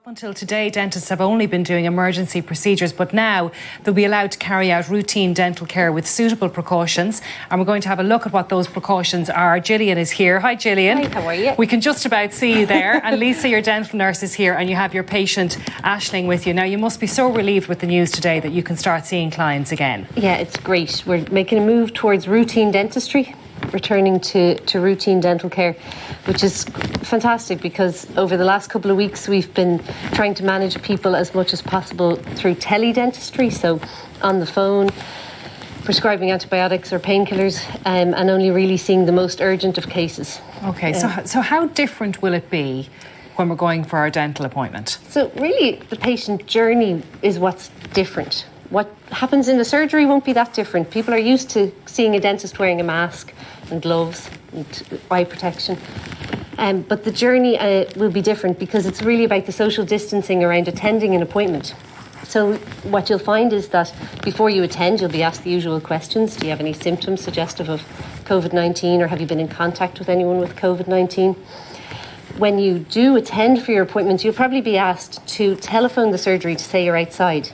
Until today, dentists have only been doing emergency procedures, but now they'll be allowed to carry out routine dental care with suitable precautions. And we're going to have a look at what those precautions are. Gillian is here. Hi, Gillian. Hi, how are you? We can just about see you there. And Lisa, your dental nurse, is here, and you have your patient Aisling with you. Now, you must be so relieved with the news today that you can start seeing clients again. Yeah, it's great. We're making a move towards routine dentistry, returning to routine dental care, which is fantastic because over the last couple of weeks we've been trying to manage people as much as possible through teledentistry, so on the phone, prescribing antibiotics or painkillers, and only really seeing the most urgent of cases. Okay, so how different will it be when we're going for our dental appointment? So really the patient journey is what's different. What happens in the surgery won't be that different. People are used to seeing a dentist wearing a mask and gloves and eye protection. But the journey will be different because it's really about the social distancing around attending an appointment. So what you'll find is that before you attend, you'll be asked the usual questions. Do you have any symptoms suggestive of COVID-19, or have you been in contact with anyone with COVID-19? When you do attend for your appointment, you'll probably be asked to telephone the surgery to say you're outside.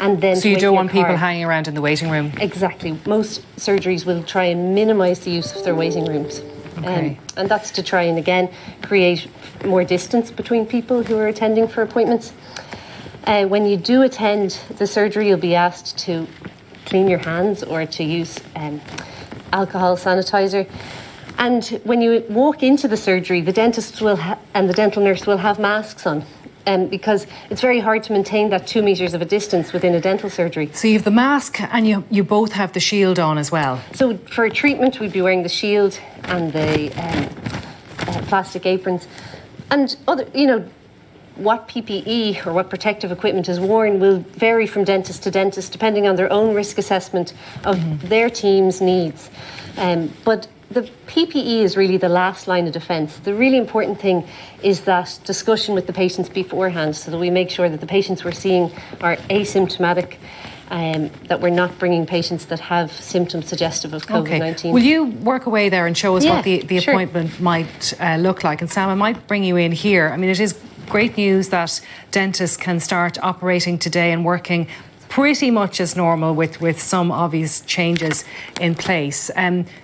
And then so you don't want people hanging around in the waiting room? Exactly. Most surgeries will try and minimise the use of their waiting rooms. Okay. And that's to try and, again, create more distance between people who are attending for appointments. When you do attend the surgery, you'll be asked to clean your hands or to use alcohol sanitizer. And when you walk into the surgery, the dentist and the dental nurse will have masks on. Because it's very hard to maintain that 2 metres of a distance within a dental surgery. So you have the mask and you both have the shield on as well? So for a treatment, we'd be wearing the shield and the plastic aprons. And other, what PPE or what protective equipment is worn will vary from dentist to dentist depending on their own risk assessment of their team's needs. But the PPE is really the last line of defence. The really important thing is that discussion with the patients beforehand so that we make sure that the patients we're seeing are asymptomatic, that we're not bringing patients that have symptoms suggestive of COVID-19. Okay. Will you work away there and show us what the sure. appointment might look like? And Sam, I might bring you in here. I mean, it is great news that dentists can start operating today and working pretty much as normal with some obvious changes in place.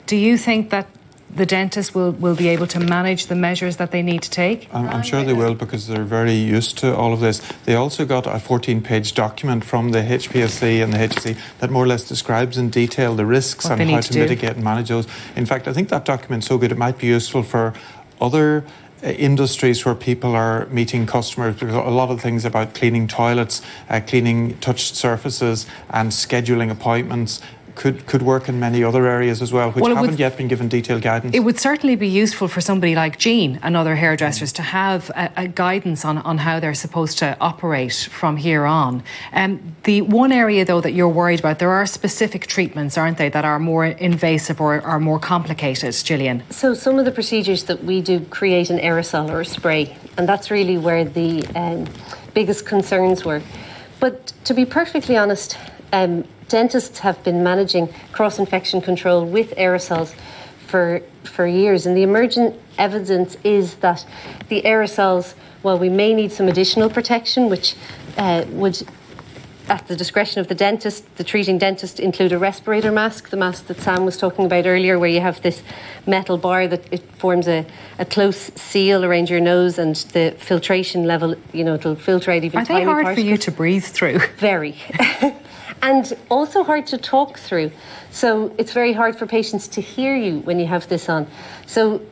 Do you think that the dentists will be able to manage the measures that they need to take? I'm sure they will because they're very used to all of this. They also got a 14-page document from the HPSC and the HSC that more or less describes in detail the risks and how to mitigate and manage those. In fact, I think that document's so good it might be useful for other industries where people are meeting customers, because a lot of things about cleaning toilets, cleaning touched surfaces and scheduling appointments could work in many other areas as well, which haven't yet been given detailed guidance. It would certainly be useful for somebody like Jean and other hairdressers to have a guidance on how they're supposed to operate from here on. The one area, though, that you're worried about, there are specific treatments, aren't they, that are more invasive or are more complicated, Gillian? So some of the procedures that we do create an aerosol or a spray, and that's really where the biggest concerns were. But to be perfectly honest, dentists have been managing cross-infection control with aerosols for years, and the emergent evidence is that the aerosols, while we may need some additional protection, which would, at the discretion of the dentist, the treating dentist, include a respirator mask, the mask that Sam was talking about earlier, where you have this metal bar that it forms a close seal around your nose, and the filtration level, it'll filter out even tiny particles. Are they hard for you to breathe through? Very. And also hard to talk through. So it's very hard for patients to hear you when you have this on. So,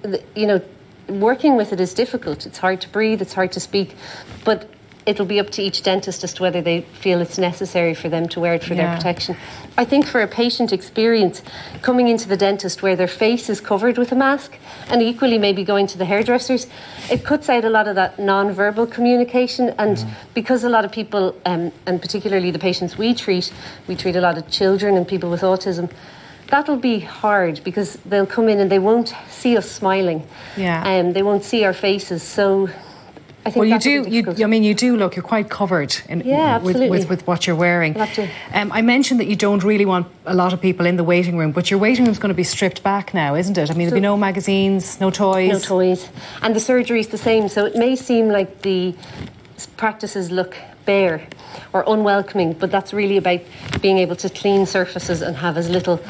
working with it is difficult. It's hard to breathe, it's hard to speak, but it'll be up to each dentist as to whether they feel it's necessary for them to wear it for their protection. I think for a patient experience, coming into the dentist where their face is covered with a mask, and equally maybe going to the hairdressers, it cuts out a lot of that non-verbal communication. And because a lot of people, and particularly the patients we treat a lot of children and people with autism, that'll be hard because they'll come in and they won't see us smiling. They won't see our faces. So I think you do look, you're quite covered with what you're wearing. I mentioned that you don't really want a lot of people in the waiting room, but your waiting room's going to be stripped back now, isn't it? I mean, there'll be no magazines, no toys. No toys. And the surgery's the same, so it may seem like the practices look bare or unwelcoming, but that's really about being able to clean surfaces and have as little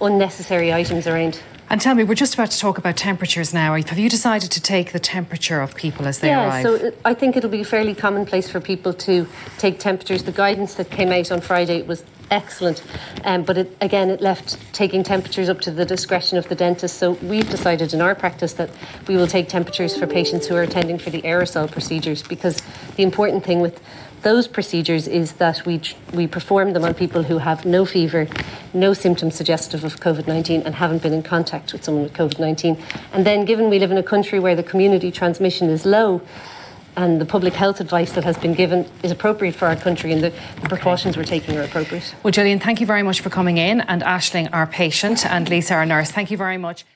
unnecessary items around. And tell me, we're just about to talk about temperatures now. Have you decided to take the temperature of people as they arrive? Yeah, so I think it'll be fairly commonplace for people to take temperatures. The guidance that came out on Friday was excellent, but it left taking temperatures up to the discretion of the dentist. So we've decided in our practice that we will take temperatures for patients who are attending for the aerosol procedures, because the important thing with those procedures is that we perform them on people who have no fever, no symptoms suggestive of COVID-19 and haven't been in contact with someone with COVID-19. And then, given we live in a country where the community transmission is low and the public health advice that has been given is appropriate for our country, and the precautions we're taking are appropriate. Well, Gillian, thank you very much for coming in, and Aisling, our patient, and Lisa, our nurse, thank you very much.